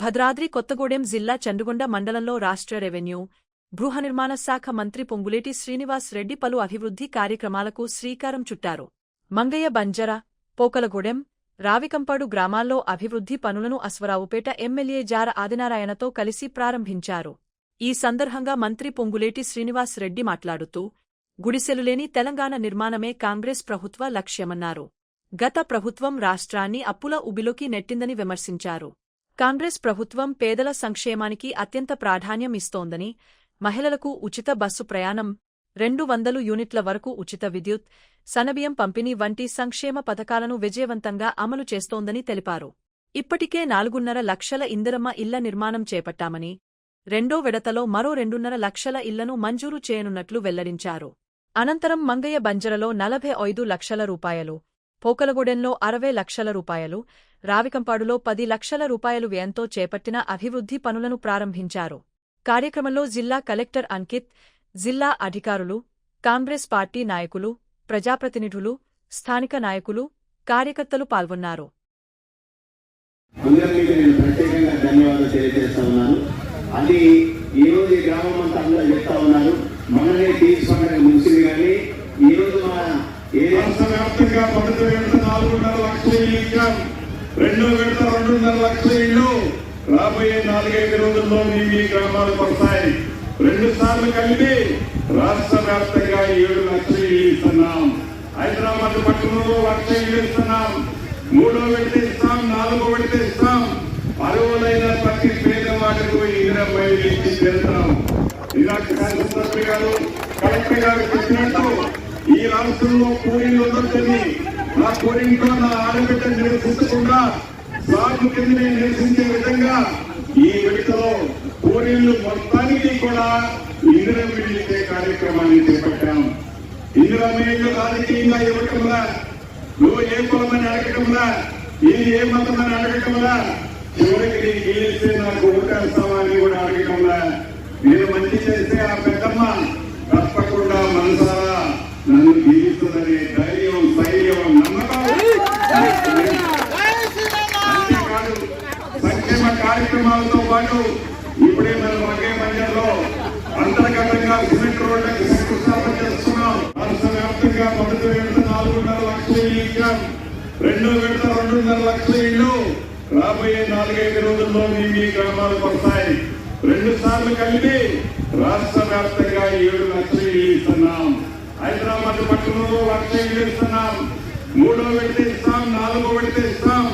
భద్రాద్రి కొత్తగూడెం జిల్లా చండుగొండ మండలంలో రాష్ట్ర రెవెన్యూ, గృహనిర్మాణ శాఖ మంత్రి పొంగులేటి శ్రీనివాస్ రెడ్డి పలు అభివృద్ధి కార్యక్రమాలకు శ్రీకారం చుట్టారు. మంగయ్య బంజర, పోకలగూడెం, రావికంపాడు గ్రామాల్లో అభివృద్ధి పనులను అశ్వరావుపేట ఎమ్మెల్యే జార ఆదినారాయణతో కలిసి ప్రారంభించారు. ఈ సందర్భంగా మంత్రి పొంగులేటి శ్రీనివాస్ రెడ్డి మాట్లాడుతూ, గుడిసెలులేని తెలంగాణ నిర్మాణమే కాంగ్రెస్ ప్రభుత్వ లక్ష్యమన్నారు. గత ప్రభుత్వం రాష్ట్రాన్ని అప్పుల ఉబిలోకి నెట్టిందని విమర్శించారు. కాంగ్రెస్ ప్రభుత్వం పేదల సంక్షేమానికి అత్యంత ప్రాధాన్యం ఇస్తోందని, మహిళలకు ఉచిత బస్సు ప్రయాణం, 200 యూనిట్ల వరకు ఉచిత విద్యుత్, సన్నబియ్యం పంపిణీ వంటి సంక్షేమ పథకాలను విజయవంతంగా అమలు చేస్తోందని తెలిపారు. ఇప్పటికే 4.5 లక్షల ఇందిరమ్మ ఇళ్ల నిర్మాణం చేపట్టామని, రెండో విడతలో మరో 2.5 లక్షల ఇళ్లను మంజూరు చేయనున్నట్లు వెల్లడించారు. అనంతరం మంగయ్య బంజరలో 45 లక్షల రూపాయలు, పోకలగూడెంలో 60 లక్షల రూపాయలు, రావికంపాడులో 10 లక్షల రూపాయలు వ్యయంతో చేపట్టిన అభివృద్ధి పనులను ప్రారంభించారు. కార్యక్రమంలో జిల్లా కలెక్టర్ అంకిత్, జిల్లా అధికారులు, కాంగ్రెస్ పార్టీ నాయకులు, ప్రజాప్రతినిధులు, స్థానిక నాయకులు, కార్యకర్తలు పాల్గొన్నారు. అది ఈ రోజు ఈ గ్రామం అంతా అందరూ చెప్తా ఉన్నారు. మననే తీసుకున్న ముగిసింది కానీ ఈ రోజు మన రాష్ట్ర వ్యాప్తంగా మొదటి విడత 4.5 లక్షల ఇల్లు, రెండో విడత 2.5 లక్షల ఇల్లు రాబోయే 4-5 రోజుల్లో మీ గ్రామాలకు వస్తాయి. 2 సార్లు కలిపి రాష్ట్ర వ్యాప్తంగా 7 లక్షల ఇల్లు ఇస్తున్నాం. హైదరాబాద్ పట్టణంలో 1 లక్ష ఇల్లు ఇస్తున్నాం. 3వ విడత ఇస్తాం, 4వ విడత ఇస్తాం. అర్హులైన ప్రతి పేదవాడికి ఇందిరమ్మ ఇల్లు ఇచ్చి చేస్తాం. కలెక్టర్ గారు చెప్పినట్టు ఈ రాష్ట్రంలో కూలీలు ఉండొచ్చని, నా కోరింట్లో నా ఆడబిడ్డను నిరసించకుండా సాగు కింద నిరసించే విధంగా ఈ విడతలో కూలీలు మొత్తానికి కూడా ఇందిరమ్మ ఇల్లు ఇచ్చే కార్యక్రమాన్ని చేపట్టాం. ఇందిరమ్మ ఇల్లు రాజకీయంగా ఇవ్వటంలా, నువ్వు ఏ కులమని అడగటంలా, ఇది ఏ మతమని అడగటంలా, చివరికి నీకు గెలిస్తే నాకు ఓటేస్తావా అని కూడా అడగటంలా, నేను మంచి చేస్తే ఆ పెద్దమ్మ తప్పకుండా మనసారా నన్ను జీవిస్తుందనే ధైర్యం, స్థైర్యం, నమ్మకం. అంతేకాదు సంక్షేమ కార్యక్రమాలతో పాటు ఇప్పుడే మనం ఒకే మండలంలో అంతర్గతంగా సిమెంట్ రోడ్లకు శంకుస్థాపన చేస్తున్నాం. రాష్ట్ర వ్యాప్తంగా మొదటి విడత 4.5 లక్షల ఇల్లు, రెండో విడత 2.5 లక్షల ఇల్లు రాబోయే 4-5 రోజుల్లో మీ గ్రామాలకు వస్తాయి. 2 సార్లు కలిపి రాష్ట్ర వ్యాప్తంగా 7 లక్షల ఇల్లు ఇస్తున్నాం. హైదరాబాద్ పట్టణంలో 1 లక్ష ఇల్లు ఇస్తున్నాం. 3వ విడత ఇస్తాం, 4వ విడత ఇస్తాం.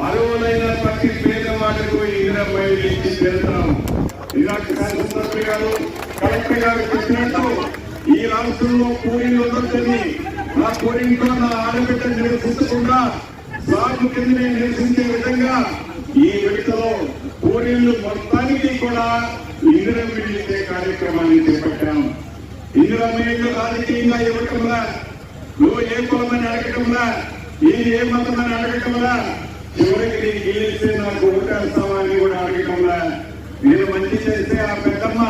అర్హులైన ప్రతి పేదవాడికి ఇందిరమ్మ ఇల్లు ఇచ్చి చేస్తాం. కలెక్టర్ గారు చెప్పినట్టు ఈ రాష్ట్రంలో కూలీలు ఉండొచ్చని, నా కోరింట్లో నా ఆడబిడ్డను నిరసించకుండా సాగు కింద నిరసించే విధంగా ఈ విడతలో కూలీలు మొత్తానికి కూడా ఇందిరమ్మ ఇల్లు ఇచ్చే కార్యక్రమాన్ని చేపట్టాం. ఇందిరమ్మ ఇల్లు రాజకీయంగా ఇవ్వటంలా, నువ్వు ఏ కులమని అడగటంలా, ఇది ఏ మతమని అడగటంలా, చివరికి నీకు గెలిస్తే నాకు ఓటేస్తావా అని కూడా అడగటంలా, నేను మంచి చేస్తే ఆ పెద్దమ్మ